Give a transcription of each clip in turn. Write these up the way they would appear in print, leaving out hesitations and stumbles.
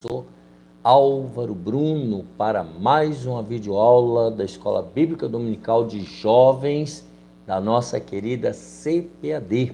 pastor Álvaro Bruno para mais uma videoaula da Escola Bíblica Dominical de Jovens da nossa querida CPAD,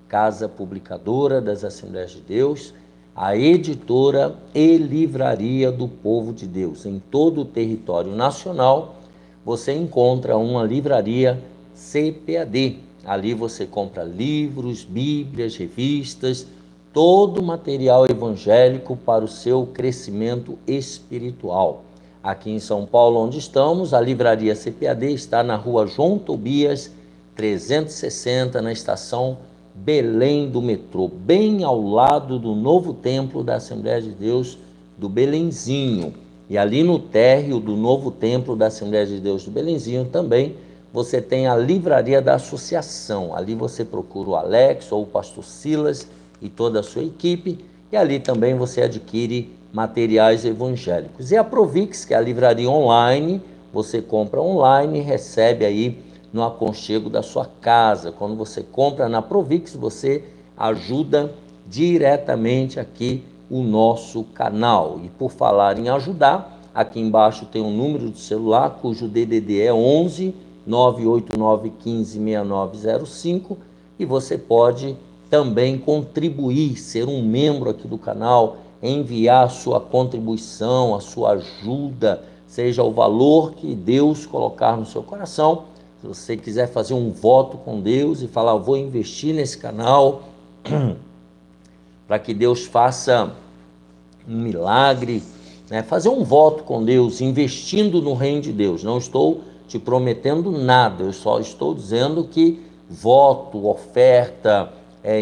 Casa Publicadora das Assembleias de Deus, a editora e livraria do povo de Deus. Em todo o território nacional, você encontra uma livraria CPAD. Ali você compra livros, bíblias, revistas, todo o material evangélico para o seu crescimento espiritual. Aqui em São Paulo, onde estamos, a livraria CPAD está na rua João Tobias, 360, na estação Belém do metrô, bem ao lado do novo templo da Assembleia de Deus do Belenzinho. E ali no térreo do novo templo da Assembleia de Deus do Belenzinho também você tem a livraria da associação. Ali você procura o Alex ou o pastor Silas e toda a sua equipe, e ali também você adquire materiais evangélicos. E a Provix, que é a livraria online, você compra online e recebe aí no aconchego da sua casa. Quando você compra na Provix, você ajuda diretamente aqui o nosso canal. E por falar em ajudar, aqui embaixo tem um número de celular cujo DDD é 11 989 15 6905, e você pode também contribuir, ser um membro aqui do canal, enviar a sua contribuição, a sua ajuda, seja o valor que Deus colocar no seu coração. Se você quiser fazer um voto com Deus e falar, vou investir nesse canal para que Deus faça um milagre, né? Fazer um voto com Deus, investindo no reino de Deus. Não estou te prometendo nada, eu só estou dizendo que voto, oferta,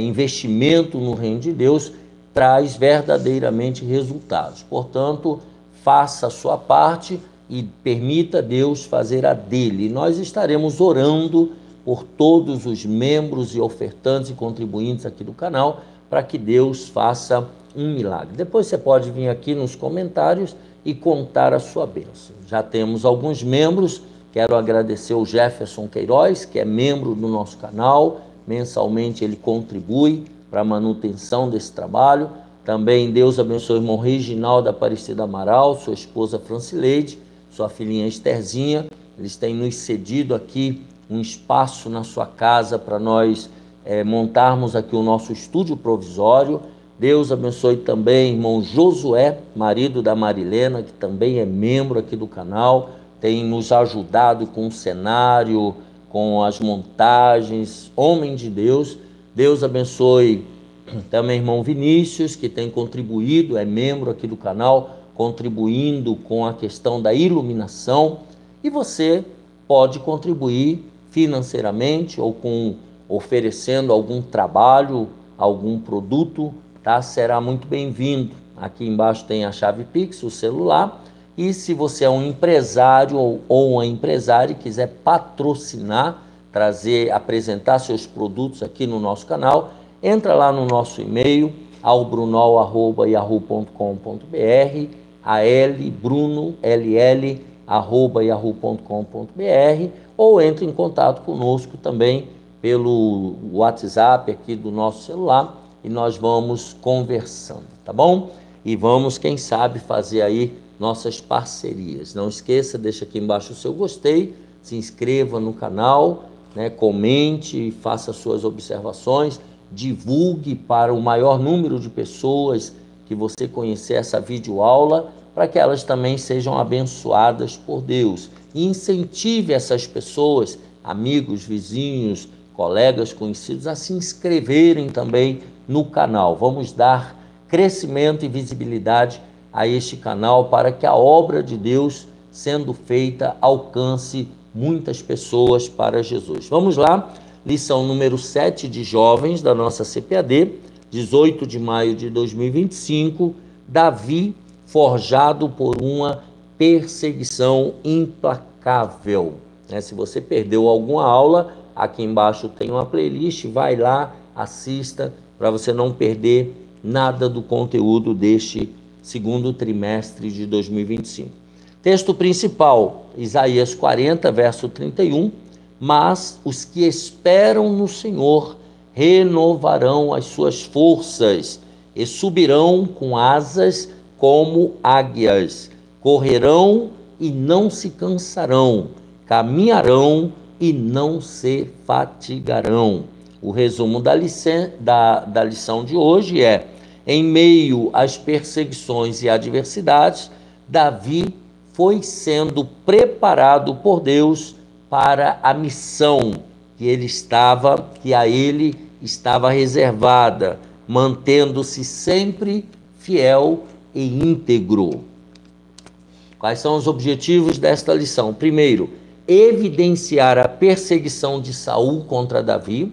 investimento no reino de Deus traz verdadeiramente resultados. Portanto, faça a sua parte e permita Deus fazer a dele. Nós estaremos orando por todos os membros e ofertantes e contribuintes aqui do canal para que Deus faça um milagre. Depois você pode vir aqui nos comentários e contar a sua bênção. Já temos alguns membros. Quero agradecer o Jefferson Queiroz, que é membro do nosso canal. Mensalmente ele contribui para a manutenção desse trabalho. Também Deus abençoe o irmão Reginaldo Aparecida Amaral, sua esposa Francileide, sua filhinha Estherzinha. Eles têm nos cedido aqui um espaço na sua casa para nós montarmos aqui o nosso estúdio provisório. Deus abençoe também irmão Josué, marido da Marilena, que também é membro aqui do canal, tem nos ajudado com o cenário, com as montagens, homem de Deus. Deus abençoe também irmão Vinícius, que tem contribuído, é membro aqui do canal, contribuindo com a questão da iluminação. E você pode contribuir financeiramente ou oferecendo algum trabalho, algum produto, tá? Será muito bem-vindo. Aqui embaixo tem a chave Pix, o celular. E se você é um empresário ou uma empresária e quiser patrocinar, apresentar seus produtos aqui no nosso canal, entra lá no nosso e-mail, albrunol@yahoo.com.br, albruno@yahoo.com.br, ou entre em contato conosco também pelo WhatsApp aqui do nosso celular e nós vamos conversando, tá bom? E vamos, quem sabe, fazer aí nossas parcerias. Não esqueça, deixa aqui embaixo o seu gostei, se inscreva no canal, né, comente, faça suas observações, divulgue para o maior número de pessoas que você conhecer essa videoaula, para que elas também sejam abençoadas por Deus. E incentive essas pessoas, amigos, vizinhos, colegas, conhecidos, a se inscreverem também no canal. Vamos dar crescimento e visibilidade a este canal para que a obra de Deus sendo feita alcance muitas pessoas para Jesus. Vamos lá, lição número 7 de jovens da nossa CPAD, 18 de maio de 2025, Davi forjado por uma perseguição implacável. Se você perdeu alguma aula, aqui embaixo tem uma playlist, vai lá, assista, para você não perder nada do conteúdo deste segundo trimestre de 2025. Texto principal, Isaías 40, verso 31, mas os que esperam no Senhor renovarão as suas forças e subirão com asas como águias, correrão e não se cansarão, caminharão e não se fatigarão. O resumo da lição de hoje é: em meio às perseguições e adversidades, Davi foi sendo preparado por Deus para a missão que a ele estava reservada, mantendo-se sempre fiel e íntegro. Quais são os objetivos desta lição? Primeiro, evidenciar a perseguição de Saul contra Davi.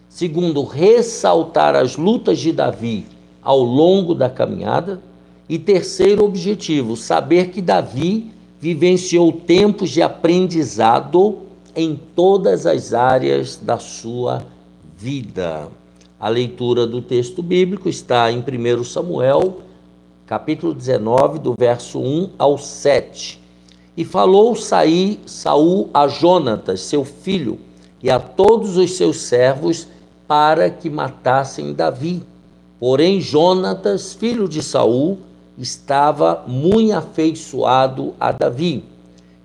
Segundo, ressaltar as lutas de Davi ao longo da caminhada. E terceiro objetivo, saber que Davi vivenciou tempos de aprendizado em todas as áreas da sua vida. A leitura do texto bíblico está em 1 Samuel, capítulo 19, do verso 1 ao 7. E falou Saul a Jonatas, seu filho, e a todos os seus servos, para que matassem Davi. Porém, Jonatas, filho de Saul, estava muito afeiçoado a Davi.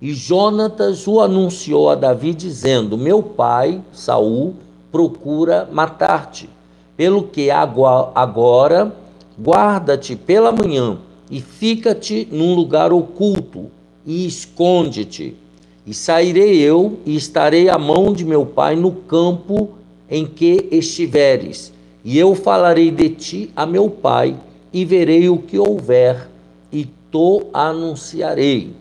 E Jonatas o anunciou a Davi, dizendo: meu pai, Saul, procura matar-te. Pelo que agora guarda-te pela manhã e fica-te num lugar oculto e esconde-te. E sairei eu e estarei à mão de meu pai no campo em que estiveres. E eu falarei de ti a meu pai e verei o que houver e to anunciarei.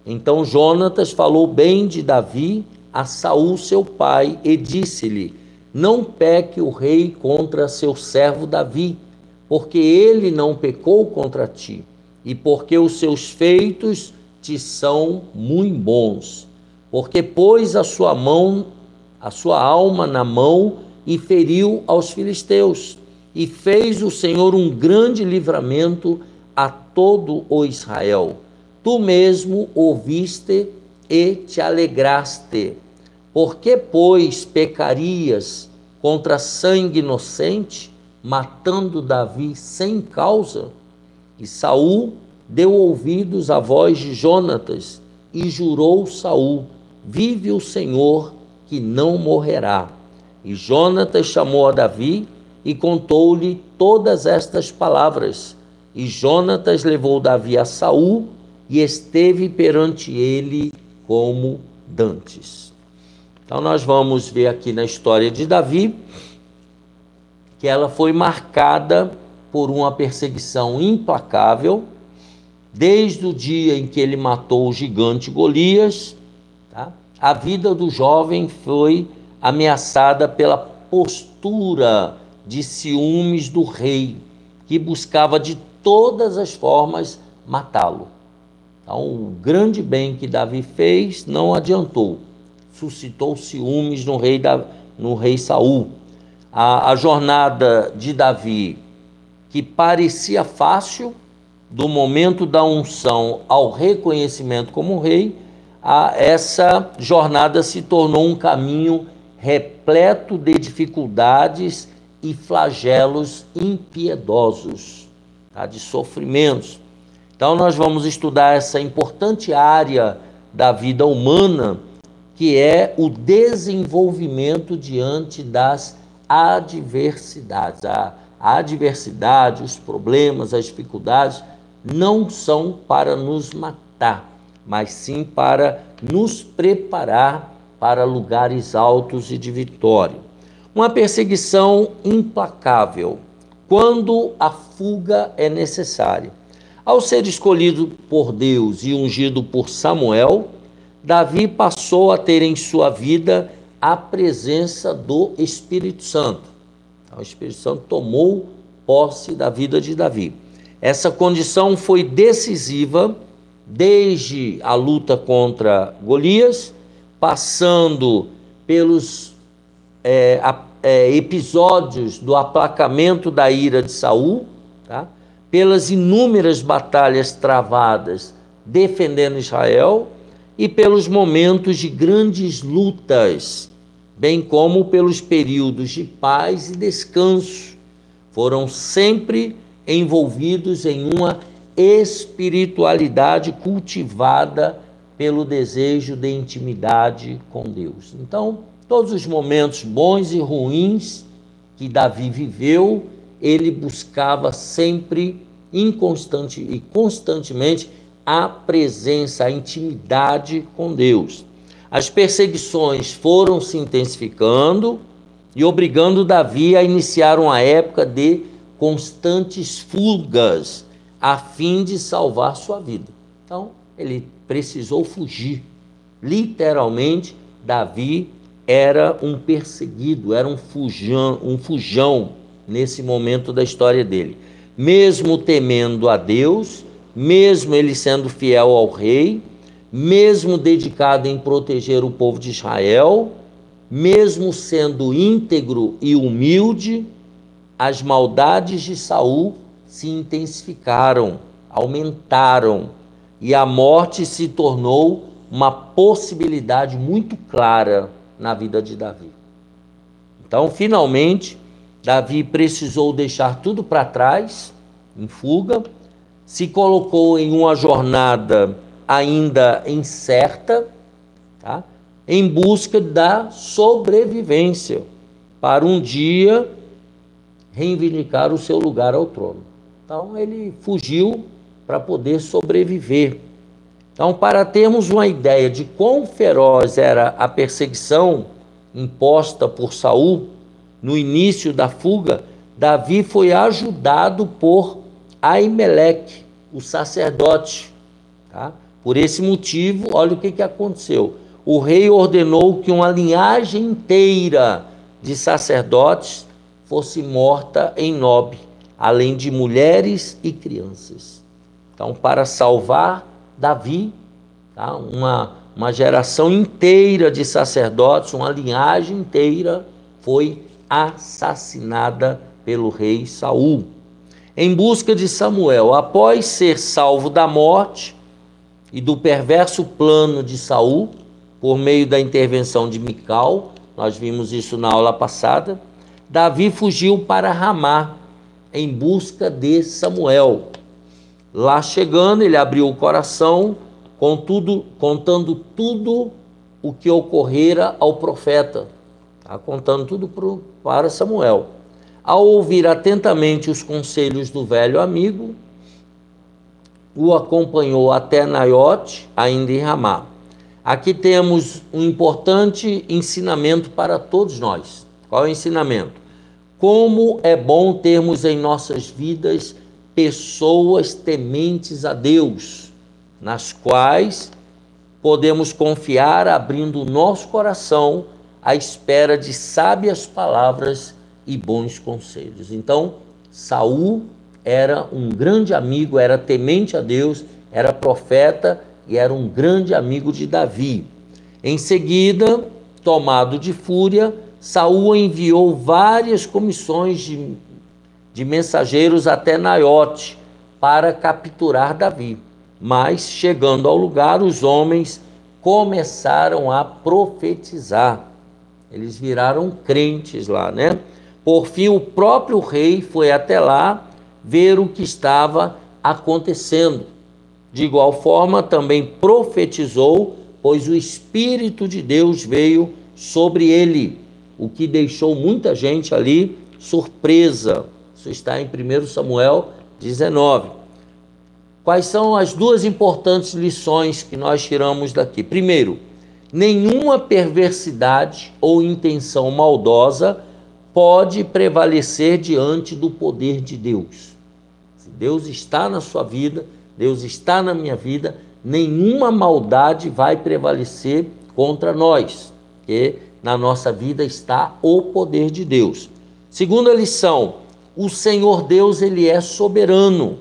Então Jonatas falou bem de Davi a Saul seu pai e disse-lhe: não peque o rei contra seu servo Davi, porque ele não pecou contra ti, e porque os seus feitos te são muito bons. Porque pôs a sua alma na mão e feriu aos filisteus, e fez o Senhor um grande livramento a todo o Israel. Tu mesmo ouviste e te alegraste. Por que, pois, pecarias contra sangue inocente, matando Davi sem causa? E Saul deu ouvidos à voz de Jonatas e jurou Saul: vive o Senhor, que não morrerá. E Jonatas chamou a Davi e contou-lhe todas estas palavras. E Jonatas levou Davi a Saul e esteve perante ele como dantes. Então nós vamos ver aqui na história de Davi que ela foi marcada por uma perseguição implacável, desde o dia em que ele matou o gigante Golias, tá? A vida do jovem foi ameaçada pela postura de ciúmes do rei, que buscava de todas as formas matá-lo. Então, o grande bem que Davi fez não adiantou, suscitou ciúmes no rei Saul. A jornada de Davi, que parecia fácil, do momento da unção ao reconhecimento como rei, essa jornada se tornou um caminho repleto de dificuldades e flagelos impiedosos, tá? De sofrimentos. Então nós vamos estudar essa importante área da vida humana, que é o desenvolvimento diante das adversidades. A adversidade, os problemas, as dificuldades não são para nos matar, mas sim para nos preparar para lugares altos e de vitória. Uma perseguição implacável, quando a fuga é necessária. Ao ser escolhido por Deus e ungido por Samuel, Davi passou a ter em sua vida a presença do Espírito Santo. Então, o Espírito Santo tomou posse da vida de Davi. Essa condição foi decisiva desde a luta contra Golias, passando pelos episódios do aplacamento da ira de Saul, tá? Pelas inúmeras batalhas travadas defendendo Israel e pelos momentos de grandes lutas, bem como pelos períodos de paz e descanso. Foram sempre envolvidos em uma espiritualidade cultivada pelo desejo de intimidade com Deus. Então, todos os momentos bons e ruins que Davi viveu, ele buscava sempre, inconstante e constantemente, a presença, a intimidade com Deus. As perseguições foram se intensificando e obrigando Davi a iniciar uma época de constantes fugas a fim de salvar sua vida. Então, ele precisou fugir. Literalmente, Davi era um perseguido, era um fujão nesse momento da história dele. Mesmo temendo a Deus, mesmo ele sendo fiel ao rei, mesmo dedicado em proteger o povo de Israel, mesmo sendo íntegro e humilde, as maldades de Saul se intensificaram, aumentaram, e a morte se tornou uma possibilidade muito clara na vida de Davi. Então, finalmente, Davi precisou deixar tudo para trás, em fuga, se colocou em uma jornada ainda incerta, tá? Em busca da sobrevivência, para um dia reivindicar o seu lugar ao trono. Então, ele fugiu para poder sobreviver. Então, para termos uma ideia de quão feroz era a perseguição imposta por Saul, no início da fuga, Davi foi ajudado por Aimeleque, o sacerdote. Tá? Por esse motivo, olha o que aconteceu. O rei ordenou que uma linhagem inteira de sacerdotes fosse morta em Nob, além de mulheres e crianças. Então, para salvar Davi, tá? Uma geração inteira de sacerdotes, uma linhagem inteira foi assassinada pelo rei Saul. Em busca de Samuel, após ser salvo da morte e do perverso plano de Saul, por meio da intervenção de Mical, nós vimos isso na aula passada, Davi fugiu para Ramá, em busca de Samuel. Lá chegando, ele abriu o coração, contando tudo o que ocorrera ao profeta, tá? Contando tudo para Samuel. Ao ouvir atentamente os conselhos do velho amigo, o acompanhou até Naiote, ainda em Ramá. Aqui temos um importante ensinamento para todos nós. Qual é o ensinamento? Como é bom termos em nossas vidas pessoas tementes a Deus, nas quais podemos confiar, abrindo o nosso coração à espera de sábias palavras e bons conselhos. Então, Saul era um grande amigo, era temente a Deus, era profeta e era um grande amigo de Davi. Em seguida, tomado de fúria, Saul enviou várias comissões de mensageiros até Naiote para capturar Davi. Mas, chegando ao lugar, os homens começaram a profetizar. Eles viraram crentes lá, né? Por fim, o próprio rei foi até lá ver o que estava acontecendo. De igual forma, também profetizou, pois o Espírito de Deus veio sobre ele, o que deixou muita gente ali surpresa. Isso está em 1 Samuel 19. Quais são as duas importantes lições que nós tiramos daqui? Primeiro, nenhuma perversidade ou intenção maldosa pode prevalecer diante do poder de Deus. Se Deus está na sua vida, Deus está na minha vida, nenhuma maldade vai prevalecer contra nós, porque na nossa vida está o poder de Deus. Segunda lição, o Senhor Deus, ele é soberano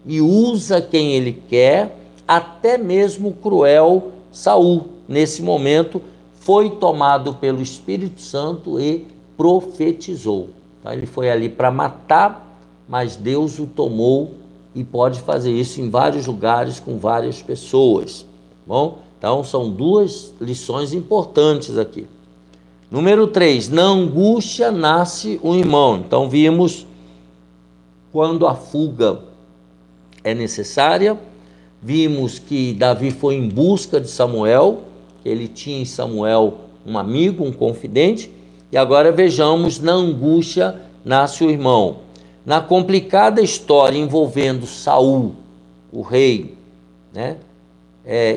e usa quem ele quer, até mesmo o cruel Saul, nesse momento, foi tomado pelo Espírito Santo e profetizou. Então, ele foi ali para matar, mas Deus o tomou e pode fazer isso em vários lugares com várias pessoas. Bom, então são duas lições importantes aqui. Número 3, na angústia nasce um irmão. Então vimos quando a fuga é necessária. Vimos que Davi foi em busca de Samuel, ele tinha em Samuel um amigo, um confidente, e agora vejamos, na angústia nasce o irmão. Na complicada história envolvendo Saul, o rei, né,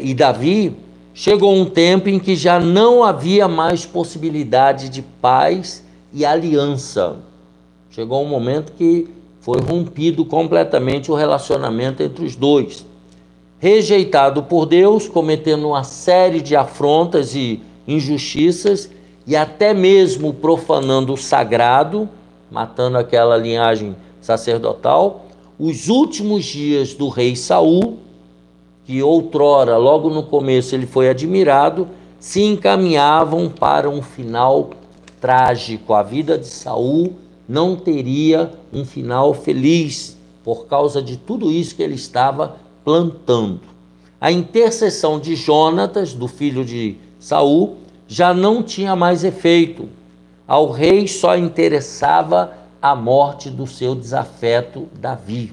e Davi, chegou um tempo em que já não havia mais possibilidade de paz e aliança. Chegou um momento que foi rompido completamente o relacionamento entre os dois. Rejeitado por Deus, cometendo uma série de afrontas e injustiças, e até mesmo profanando o sagrado, matando aquela linhagem sacerdotal, os últimos dias do rei Saul, que outrora, logo no começo, ele foi admirado, se encaminhavam para um final trágico. A vida de Saul não teria um final feliz, por causa de tudo isso que ele estava plantando. A intercessão de Jonatas, do filho de Saul, já não tinha mais efeito. Ao rei só interessava a morte do seu desafeto Davi.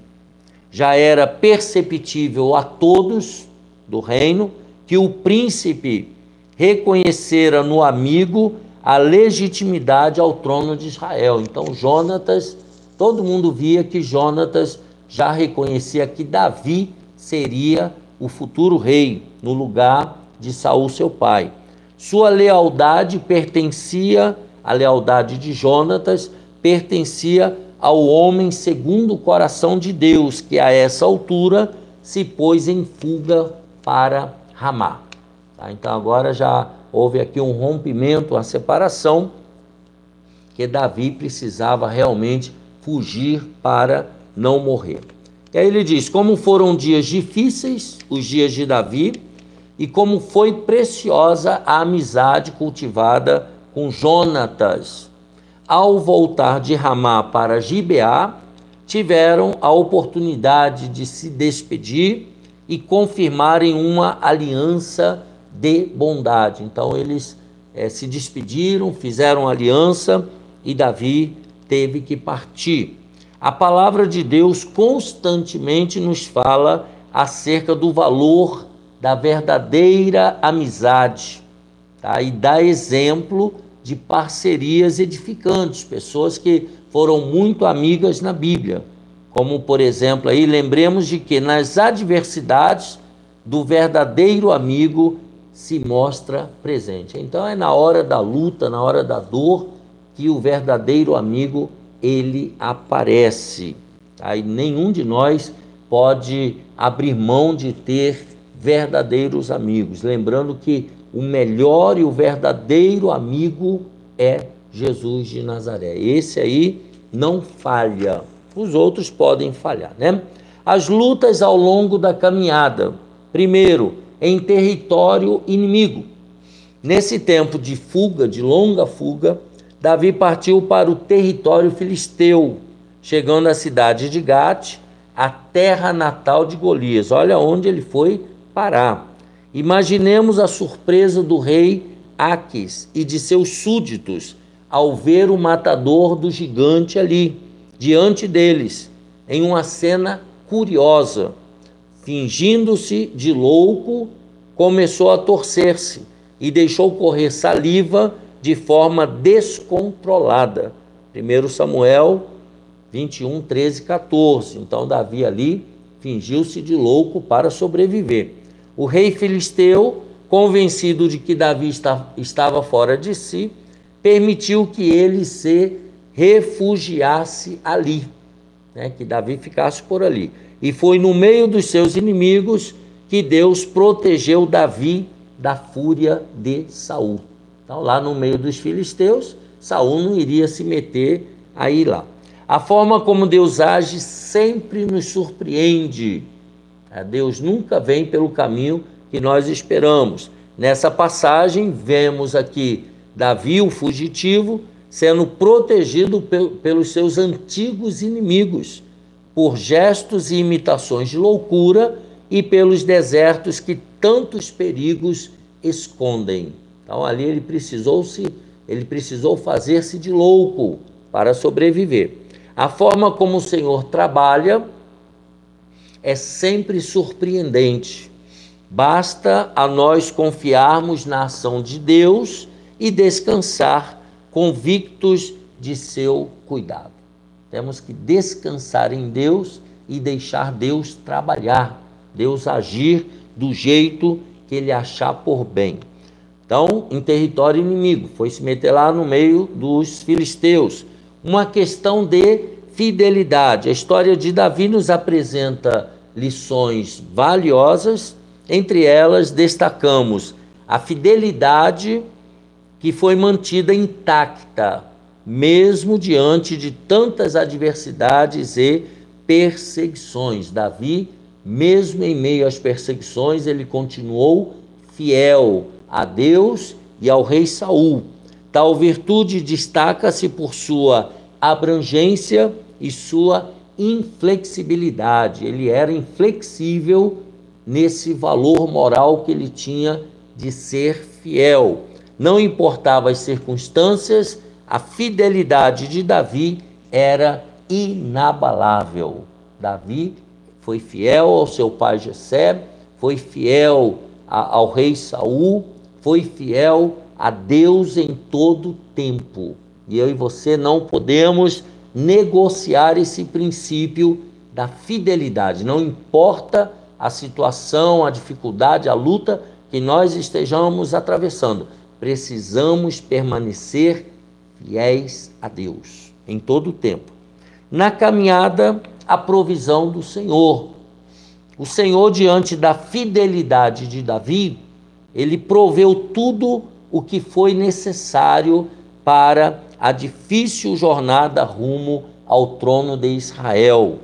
Já era perceptível a todos do reino que o príncipe reconhecera no amigo a legitimidade ao trono de Israel. Então Jonatas, todo mundo via que Jonatas já reconhecia que Davi seria o futuro rei no lugar de Saul, seu pai. Sua lealdade pertencia, a lealdade de Jonatas pertencia ao homem segundo o coração de Deus, que a essa altura se pôs em fuga para Ramá. Então agora já houve aqui um rompimento, uma separação, que Davi precisava realmente fugir para não morrer. E aí ele diz, como foram dias difíceis, os dias de Davi, e como foi preciosa a amizade cultivada com Jonatas. Ao voltar de Ramá para Gibeá, tiveram a oportunidade de se despedir e confirmarem uma aliança de bondade. Então eles se despediram, fizeram aliança e Davi teve que partir. A palavra de Deus constantemente nos fala acerca do valor da verdadeira amizade, tá? E dá exemplo de parcerias edificantes, pessoas que foram muito amigas na Bíblia, como por exemplo, aí lembremos de que nas adversidades do verdadeiro amigo se mostra presente. Então é na hora da luta, na hora da dor, que o verdadeiro amigo ele aparece. Aí nenhum de nós pode abrir mão de ter verdadeiros amigos, lembrando que o melhor e o verdadeiro amigo é Jesus de Nazaré. Esse aí não falha. Os outros podem falhar, né? As lutas ao longo da caminhada. Primeiro, em território inimigo. Nesse tempo de fuga, de longa fuga, Davi partiu para o território filisteu, chegando à cidade de Gate, a terra natal de Golias. Olha onde ele foi parar. Imaginemos a surpresa do rei Aques e de seus súditos ao ver o matador do gigante ali, diante deles, em uma cena curiosa. Fingindo-se de louco, começou a torcer-se e deixou correr saliva de forma descontrolada. 1 Samuel 21, 13, 14. Então Davi ali fingiu-se de louco para sobreviver. O rei filisteu, convencido de que Davi estava fora de si, permitiu que ele se refugiasse ali, né? Que Davi ficasse por ali. E foi no meio dos seus inimigos que Deus protegeu Davi da fúria de Saul. Então, lá no meio dos filisteus, Saul não iria se meter aí lá. A forma como Deus age sempre nos surpreende. Deus nunca vem pelo caminho que nós esperamos. Nessa passagem, vemos aqui Davi, o fugitivo, sendo protegido pelos seus antigos inimigos, por gestos e imitações de loucura e pelos desertos que tantos perigos escondem. Então ali ele precisou fazer-se de louco para sobreviver. A forma como o Senhor trabalha é sempre surpreendente. Basta a nós confiarmos na ação de Deus e descansar convictos de seu cuidado. Temos que descansar em Deus e deixar Deus trabalhar, Deus agir do jeito que Ele achar por bem. Então, em território inimigo, foi se meter lá no meio dos filisteus. Uma questão de fidelidade. A história de Davi nos apresenta lições valiosas. Entre elas, destacamos a fidelidade que foi mantida intacta, mesmo diante de tantas adversidades e perseguições. Davi, mesmo em meio às perseguições, ele continuou fiel a Deus e ao rei Saul. Tal virtude destaca-se por sua abrangência e sua inflexibilidade. Ele era inflexível nesse valor moral que ele tinha de ser fiel. Não importava as circunstâncias, a fidelidade de Davi era inabalável. Davi foi fiel ao seu pai Jessé, foi fiel ao rei Saul, foi fiel a Deus em todo tempo. E eu e você não podemos negociar esse princípio da fidelidade. Não importa a situação, a dificuldade, a luta que nós estejamos atravessando, precisamos permanecer fiéis a Deus em todo o tempo. Na caminhada, a provisão do Senhor. O Senhor, diante da fidelidade de Davi, ele proveu tudo o que foi necessário para a difícil jornada rumo ao trono de Israel.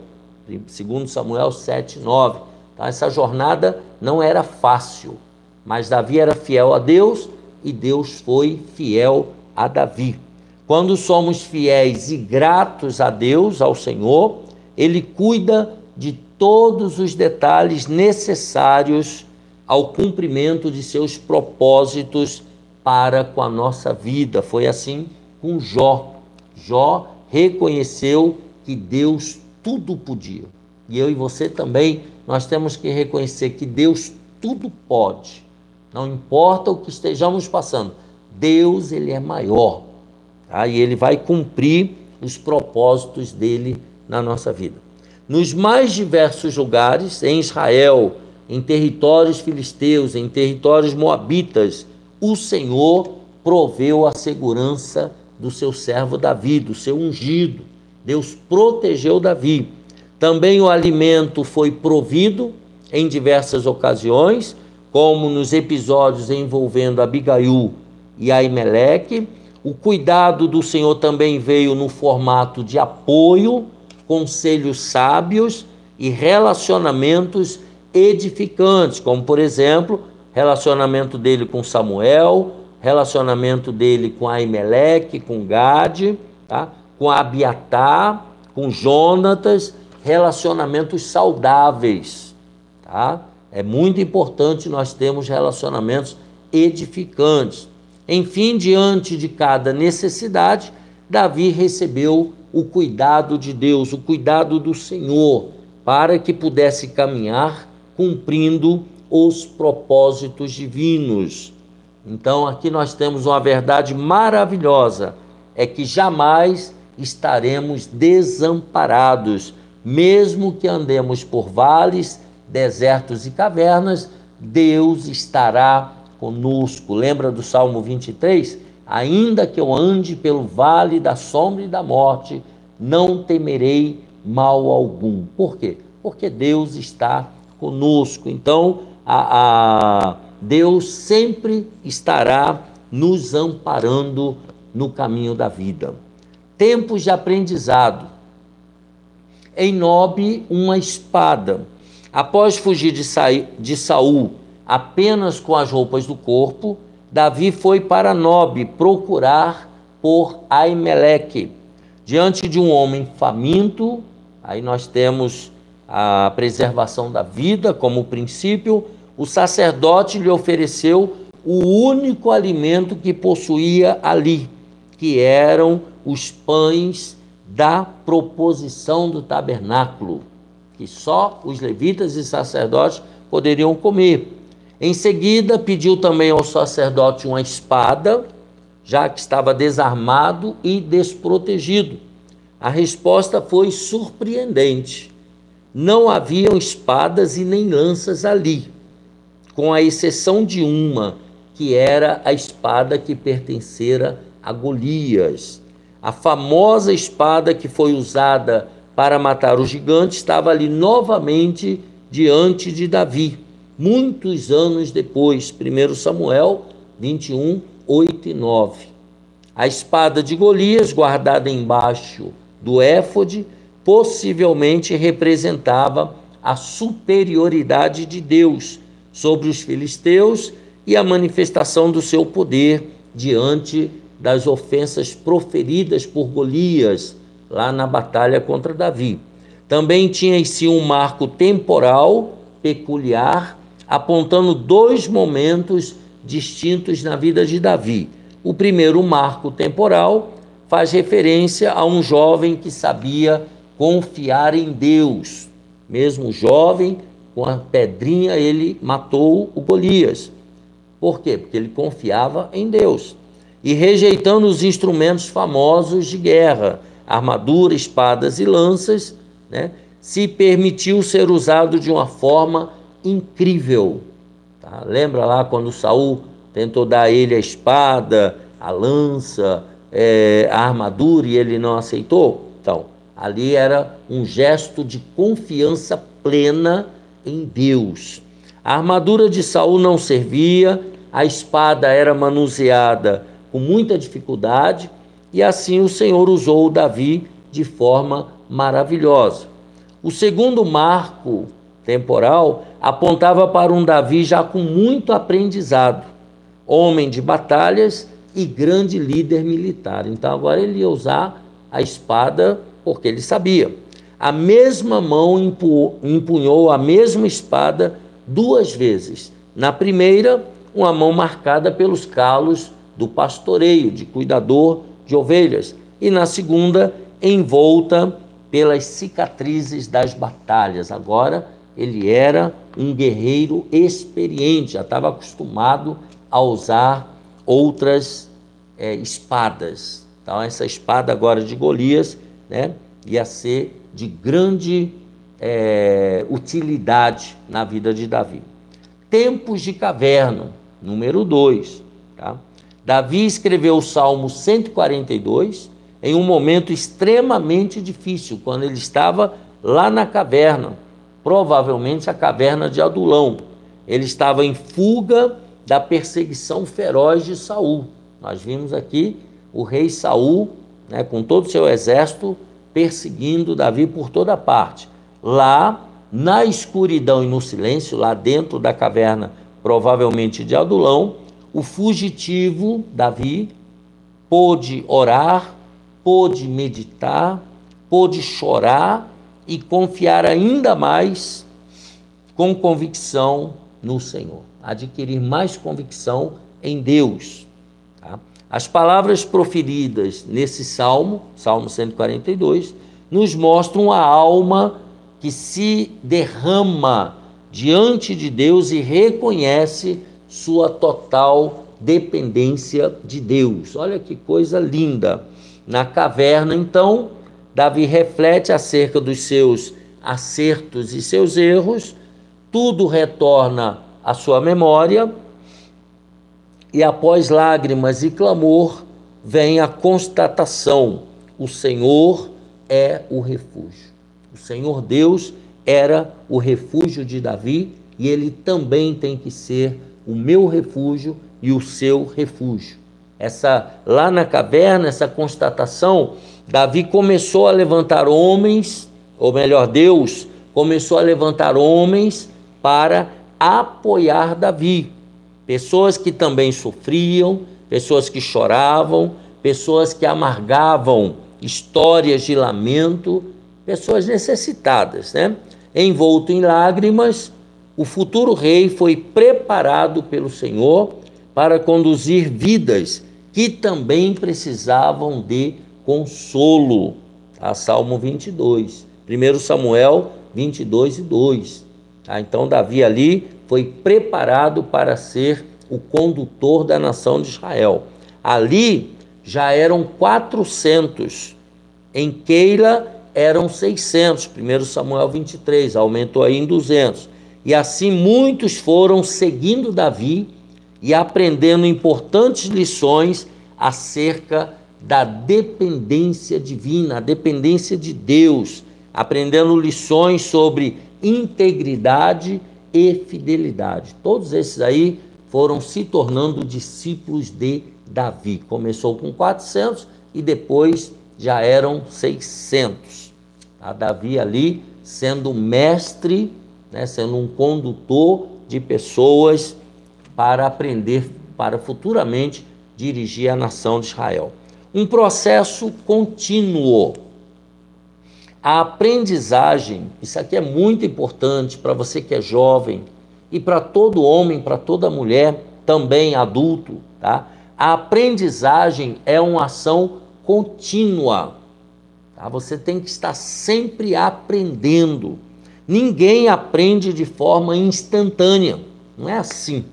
Segundo Samuel 7:9. Então, essa jornada não era fácil, mas Davi era fiel a Deus e Deus foi fiel a Davi. Quando somos fiéis e gratos a Deus, ao Senhor, Ele cuida de todos os detalhes necessários ao cumprimento de seus propósitos para com a nossa vida. Foi assim com Jó. Jó reconheceu que Deus tudo podia. E eu e você também, nós temos que reconhecer que Deus tudo pode. Não importa o que estejamos passando, Deus, Ele é maior. Tá? E Ele vai cumprir os propósitos dEle na nossa vida. Nos mais diversos lugares, em Israel, em territórios filisteus, em territórios moabitas, o Senhor proveu a segurança do seu servo Davi, do seu ungido. Deus protegeu Davi. Também o alimento foi provido em diversas ocasiões, como nos episódios envolvendo Abigail e Aimeleque. O cuidado do Senhor também veio no formato de apoio, conselhos sábios e relacionamentos edificantes, como, por exemplo, relacionamento dele com Samuel, relacionamento dele com Aimeleque, com Gade, tá? Com Abiatar, com Jonatas, relacionamentos saudáveis, tá? É muito importante nós termos relacionamentos edificantes. Enfim, diante de cada necessidade, Davi recebeu o cuidado de Deus, o cuidado do Senhor, para que pudesse caminhar cumprindo os propósitos divinos. Então, aqui nós temos uma verdade maravilhosa, é que jamais estaremos desamparados, mesmo que andemos por vales, desertos e cavernas, Deus estará conosco. Lembra do Salmo 23? Ainda que eu ande pelo vale da sombra e da morte, não temerei mal algum. Por quê? Porque Deus está conosco. Então, Deus sempre estará nos amparando no caminho da vida. Tempos de aprendizado. Em Nob, uma espada. Após fugir de Saul apenas com as roupas do corpo, Davi foi para Nob procurar por Aimeleque. Diante de um homem faminto, aí nós temos a preservação da vida como princípio, o sacerdote lhe ofereceu o único alimento que possuía ali, que eram os pães da proposição do tabernáculo. que só os levitas e sacerdotes poderiam comer. Em seguida, pediu também ao sacerdote uma espada, já que estava desarmado e desprotegido. A resposta foi surpreendente. Não haviam espadas e nem lanças ali, com a exceção de uma, que era a espada que pertencera a Golias. A famosa espada que foi usada para matar o gigante estava ali novamente diante de Davi, muitos anos depois. 1 Samuel 21, 8 e 9. A espada de Golias, guardada embaixo do éfode, possivelmente representava a superioridade de Deus sobre os filisteus e a manifestação do seu poder diante das ofensas proferidas por Golias lá na batalha contra Davi. Também tinha em si um marco temporal peculiar, apontando dois momentos distintos na vida de Davi. O primeiro marco temporal faz referência a um jovem que sabia confiar em Deus. Mesmo jovem, com a pedrinha, ele matou o Golias. Por quê? Porque ele confiava em Deus. E rejeitando os instrumentos famosos de guerra, armadura, espadas e lanças, se permitiu ser usado de uma forma incrível. Tá? Lembra lá quando Saul tentou dar a ele a espada, a lança, a armadura, e ele não aceitou? Então, ali era um gesto de confiança plena em Deus. A armadura de Saul não servia, a espada era manuseada com muita dificuldade, e assim o Senhor usou Davi de forma maravilhosa. O segundo marco temporal apontava para um Davi já com muito aprendizado, homem de batalhas e grande líder militar. Então agora ele ia usar a espada porque ele sabia. A mesma mão empunhou a mesma espada duas vezes. Na primeira, uma mão marcada pelos calos do pastoreio, de cuidador de ovelhas, e na segunda, envolta pelas cicatrizes das batalhas. Agora ele era um guerreiro experiente, já estava acostumado a usar outras espadas. Então essa espada agora de Golias, ia ser de grande utilidade na vida de Davi. Tempos de caverna, número 2. Tá? Davi escreveu o Salmo 142 em um momento extremamente difícil, quando ele estava lá na caverna, provavelmente a caverna de Adulão. Ele estava em fuga da perseguição feroz de Saul. Nós vimos aqui o rei Saul, com todo o seu exército, perseguindo Davi por toda parte. Lá, na escuridão e no silêncio, lá dentro da caverna, provavelmente de Adulão, o fugitivo Davi pôde orar, pôde meditar, pôde chorar e confiar ainda mais com convicção no Senhor, adquirir mais convicção em Deus. Tá? As palavras proferidas nesse Salmo 142, nos mostram a alma que se derrama diante de Deus e reconhece sua total dependência de Deus. Olha que coisa linda. Na caverna, então, Davi reflete acerca dos seus acertos e seus erros, tudo retorna à sua memória, e após lágrimas e clamor, vem a constatação: o Senhor é o refúgio. O Senhor Deus era o refúgio de Davi, e ele também tem que ser o meu refúgio e o seu refúgio. Lá na caverna, essa constatação, Davi começou a levantar homens, ou melhor, Deus começou a levantar homens para apoiar Davi. Pessoas que também sofriam, pessoas que choravam, pessoas que amargavam histórias de lamento, pessoas necessitadas, Envolto em lágrimas, o futuro rei foi preparado pelo Senhor para conduzir vidas que também precisavam de consolo. Salmo 22, 1 Samuel 22 e 2. Tá? Então Davi ali foi preparado para ser o condutor da nação de Israel. Ali já eram 400, em Keila eram 600, 1 Samuel 23, aumentou aí em 200. E assim muitos foram seguindo Davi e aprendendo importantes lições acerca da dependência divina, a dependência de Deus, aprendendo lições sobre integridade e fidelidade. Todos esses aí foram se tornando discípulos de Davi. Começou com 400 e depois já eram 600. A Davi ali sendo mestre, né, sendo um condutor de pessoas para aprender, para futuramente dirigir a nação de Israel. Um processo contínuo. A aprendizagem, isso aqui é muito importante para você que é jovem e para todo homem, para toda mulher, também adulto, tá? A aprendizagem é uma ação contínua. Tá? Você tem que estar sempre aprendendo. Ninguém aprende de forma instantânea. Não é assim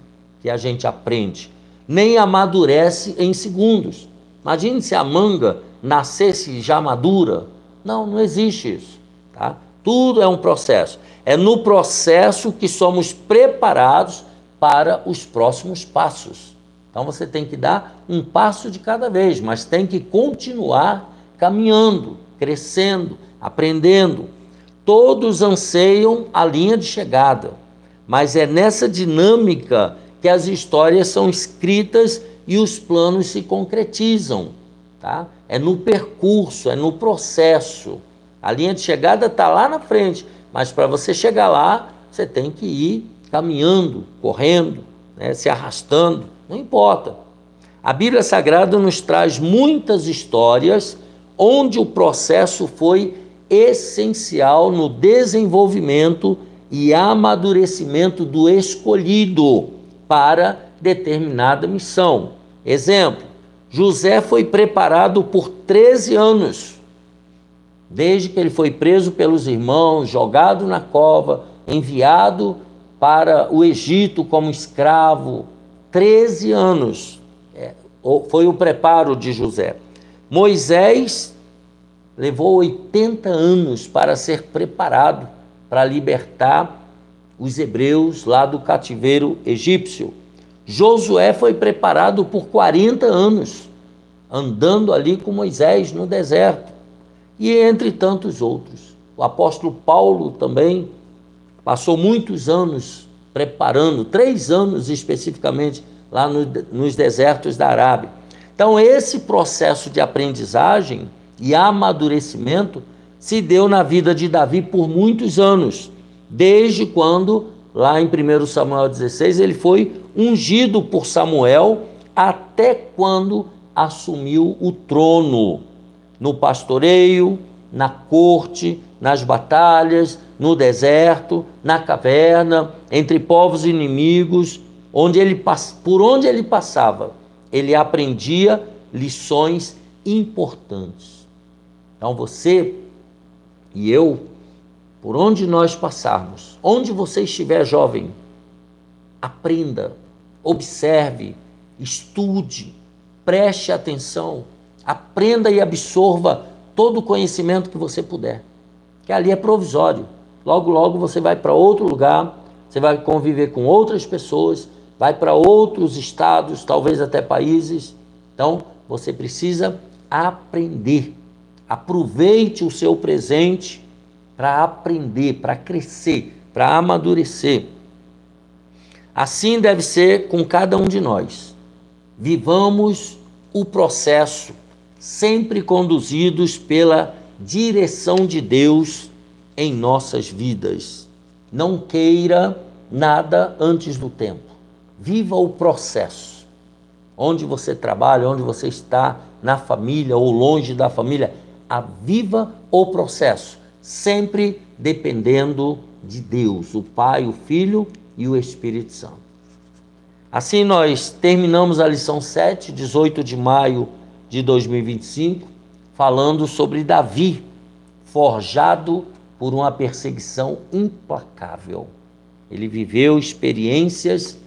que a gente aprende. Nem amadurece em segundos. Imagine se a manga nascesse já madura. Não, não existe isso. Tá? Tudo é um processo. É no processo que somos preparados para os próximos passos. Então você tem que dar um passo de cada vez, mas tem que continuar caminhando, crescendo, aprendendo. Todos anseiam a linha de chegada, mas é nessa dinâmica que as histórias são escritas e os planos se concretizam. Tá? É no percurso, é no processo. A linha de chegada está lá na frente, mas para você chegar lá, você tem que ir caminhando, correndo, né, se arrastando, não importa. A Bíblia Sagrada nos traz muitas histórias onde o processo foi essencial no desenvolvimento e amadurecimento do escolhido para determinada missão. Exemplo, José foi preparado por 13 anos, desde que ele foi preso pelos irmãos, jogado na cova, enviado para o Egito como escravo. 13 anos foi o preparo de José. Moisés levou 80 anos para ser preparado para libertar os hebreus lá do cativeiro egípcio. Josué foi preparado por 40 anos, andando ali com Moisés no deserto, e entre tantos outros. O apóstolo Paulo também passou muitos anos preparando, 3 anos especificamente, lá nos desertos da Arábia. Então esse processo de aprendizagem e amadurecimento se deu na vida de Davi por muitos anos, desde quando, lá em 1 Samuel 16, ele foi ungido por Samuel, até quando assumiu o trono, no pastoreio, na corte, nas batalhas, no deserto, na caverna, entre povos inimigos, por onde ele passava, ele aprendia lições importantes. Então você e eu, por onde nós passarmos, onde você estiver jovem, aprenda, observe, estude, preste atenção, aprenda e absorva todo o conhecimento que você puder, que ali é provisório. Logo, logo você vai para outro lugar, você vai conviver com outras pessoas, vai para outros estados, talvez até países. Então, você precisa aprender. Aproveite o seu presente para aprender, para crescer, para amadurecer. Assim deve ser com cada um de nós. Vivamos o processo, sempre conduzidos pela direção de Deus em nossas vidas. Não queira nada antes do tempo. Viva o processo. Onde você trabalha, onde você está, na família ou longe da família, viva o processo, sempre dependendo de Deus, o Pai, o Filho e o Espírito Santo. Assim nós terminamos a lição 7, 18 de maio de 2025, falando sobre Davi, forjado por uma perseguição implacável. Ele viveu experiências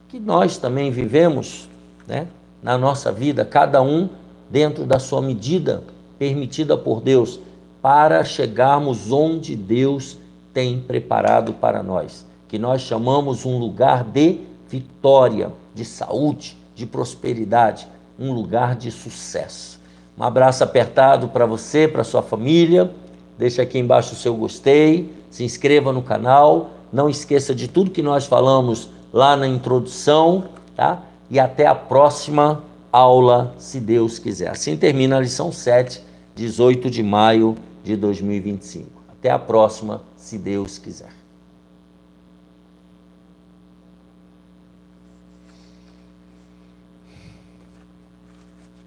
que nós também vivemos, né, na nossa vida, cada um dentro da sua medida permitida por Deus, para chegarmos onde Deus tem preparado para nós, que nós chamamos um lugar de vitória, de saúde, de prosperidade, um lugar de sucesso. Um abraço apertado para você, para sua família. Deixa aqui embaixo o seu gostei, se inscreva no canal, não esqueça de tudo que nós falamos lá na introdução, tá? E até a próxima aula, se Deus quiser. Assim termina a lição 7, 18 de maio de 2025. Até a próxima, se Deus quiser.